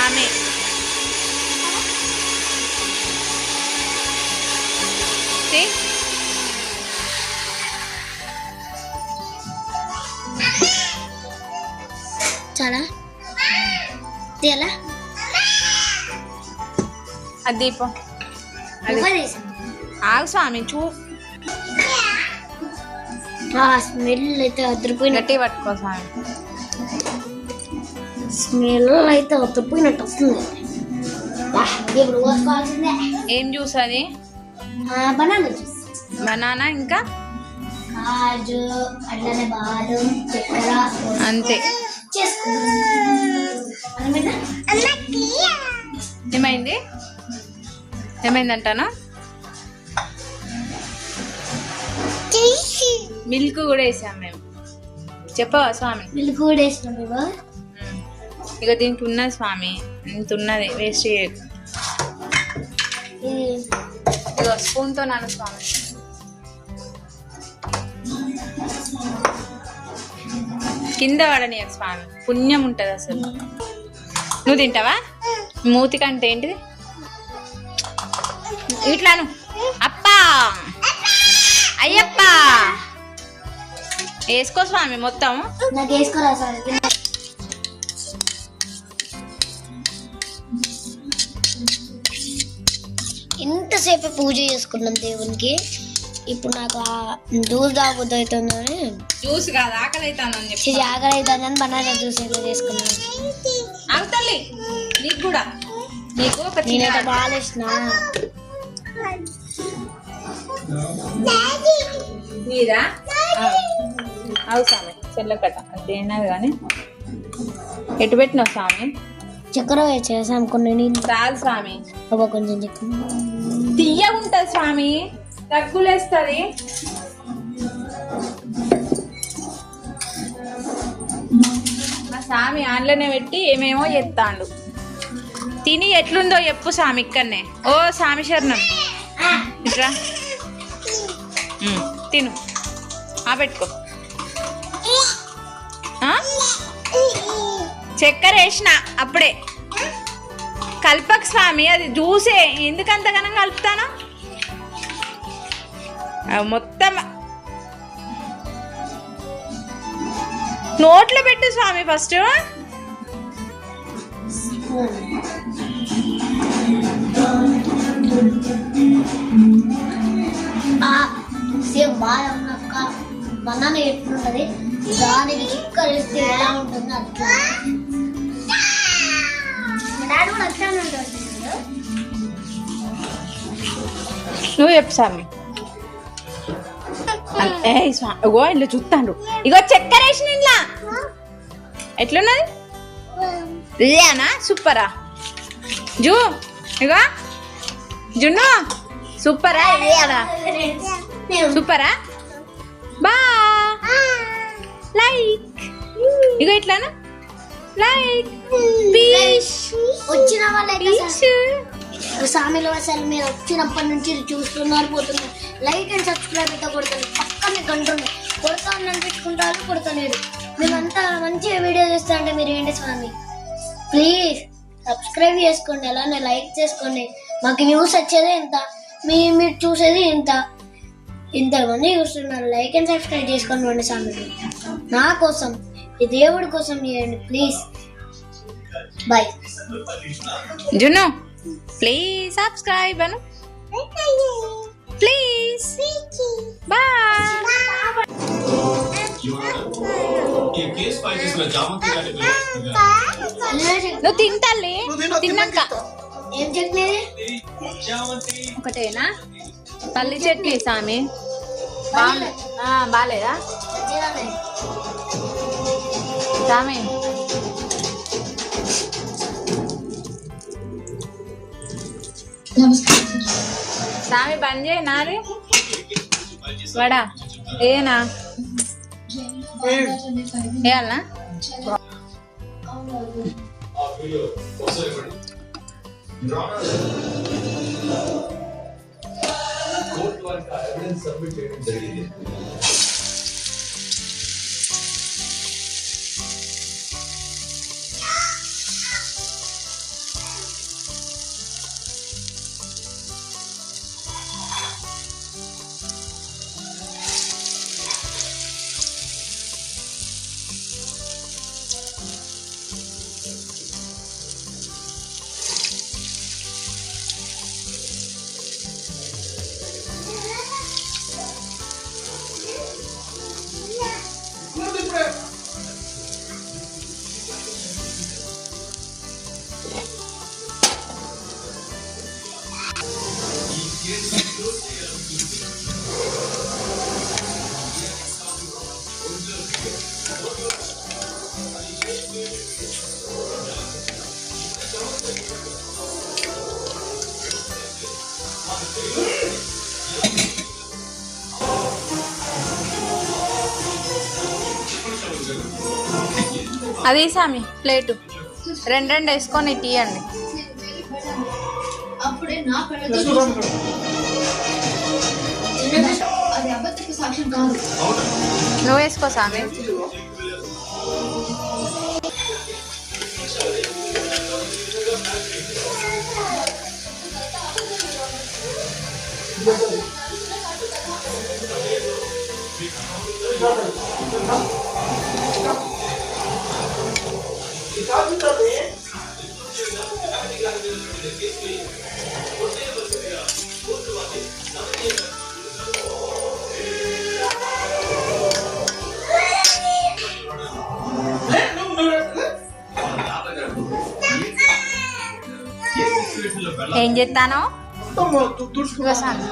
స్వామి. చాలా తీయాలా అది దీపం ఆగు స్వామి స్మెల్ అయితే అదిరిపోయిన గట్టి పట్టుకో స్వామి. స్మెల్ అయితే అదిరిపోయినట్టు వస్తుంది. ఇప్పుడు పోసుకోవాల్సిందే. ఏం జ్యూస్ అది? Banana juice. బనానా ఇంకా కాజు అట్లనే బాదం చక్కెర అంతే. ఏమైంది ఏమైందంటానా? మిల్క్ కూడా వేసాం మేము. చెప్పవా స్వామి? మిల్క్ కూడా వేసినాం. ఇక దీనికి ఉన్నది స్వామి, ఇంత ఉన్నది, వేస్ట్ చేయదు. ఇక స్పూన్తో నాన్న స్వామి. కింద పడని స్వామి, పుణ్యం ఉంటుంది అసలు. నువ్వు తింటావా? మూతి కంటే ఏంటిది ఇట్లాను? అప్పా అయ్యప్ప వేసుకో స్వామి మొత్తం. నాకు వేసుకోరా సార్. ఇంతసేపు పూజ చేసుకున్నాం దేవునికి. ఇప్పుడు నాకు జ్యూస్ తాగబోద్దు అవుతుందని. జ్యూస్ కాదు, ఆకలి అవుతానని చెప్పి ఆకలి అవుతుందని బనానా జ్యూస్ అయితే చేసుకున్నాను. ఆగుతల్లి నీకు కూడా. నీకు నేనైతే బాగా ఇచ్చిన మీరా అవు స్వామి. చెల్లకట్ట అంతేనది కానీ ఎటు పెట్టినావు స్వామి? చక్కెర చేసాం కొన్ని నీళ్ళు చాలు స్వామి. కొంచెం చక్కెర తీయగా ఉంటుంది స్వామి, తగ్గులేస్తుంది. మా స్వామి ఆన్లోనే పెట్టి ఏమేమో చెప్తాండు. తిని ఎట్లుందో చెప్పు స్వామి ఇక్కడనే. ఓ స్వామి శరణం ఇట్రా తిను. పెట్టుకో. చక్కెర వేసిన అప్పుడే. కల్పక్ స్వామి, అది జ్యూసే, ఎందుకంతగానం కలుపుతాను? మొత్తం నోట్లో పెట్టు స్వామి ఫస్ట్. బాగా ఉన్నాక బనానా ఎట్లుంటది, దానికి చిక్కర వేస్తే ఎలా ఉంటుంది అట్లా. డాడీ కూడా అట్లానే ఉంటుంది. నువ్వు చెప్పు స్వామి. ఇగో ఇల్లు చూస్తాండు. ఇగో చక్కెర వేసిన ఇంట్లో ఎట్లున్నది? రియానా సూపరా? జూ ఇగో జున్ను సూపరా? రియానా సూపరా? బా లైక్. ఇగో ఇట్లానా లైక్ పీష్. వచ్చిన వాళ్ళైతే సామిలో అసలు మీరు వచ్చినప్పటి నుంచి చూస్తున్నారు, పోతున్నారు. లైక్ అండ్ సబ్స్క్రైబ్ అయితే కొడుతుంది. పక్కనే గంటలు కొడతాను అనిపించుకుంటారు, కొడతలేరు. మేము అంతా మంచిగా వీడియో చేస్తా అంటే మీరు ఏంటి స్వామి? ప్లీజ్ సబ్స్క్రైబ్ చేసుకోండి, అలానే లైక్ చేసుకోండి. మాకు వ్యూస్ వచ్చేది ఇంత, మీరు చూసేది ఇంతమంది చూస్తున్నారు. లైక్ అండ్ సబ్స్క్రైబ్ చేసుకోండి స్వామి. నా కోసం, ఈ దేవుడి కోసం చేయండి ప్లీజ్. బాయ్. జున్ను ప్లీజ్ సబ్స్క్రైబ్ అను ప్లీజ్. బాయ్. నువ్వు తింటాలి తిన్నాక. ఏం చట్నీ? ఒకటేనా? పల్లి చట్నీ స్వామి. బాగాలేదా స్వామి? స్వామి బంద్ చేయి నాది వడా ఏనా వేయాలనా? అది సామి ప్లేటు రెండు రెండు వేసుకొని తీయండి. అప్పుడే నా అది అబద్ధపు సాక్ష్యం కాదు. నువ్వు వేసుకో సామి. ఏం చేస్తానో సామి.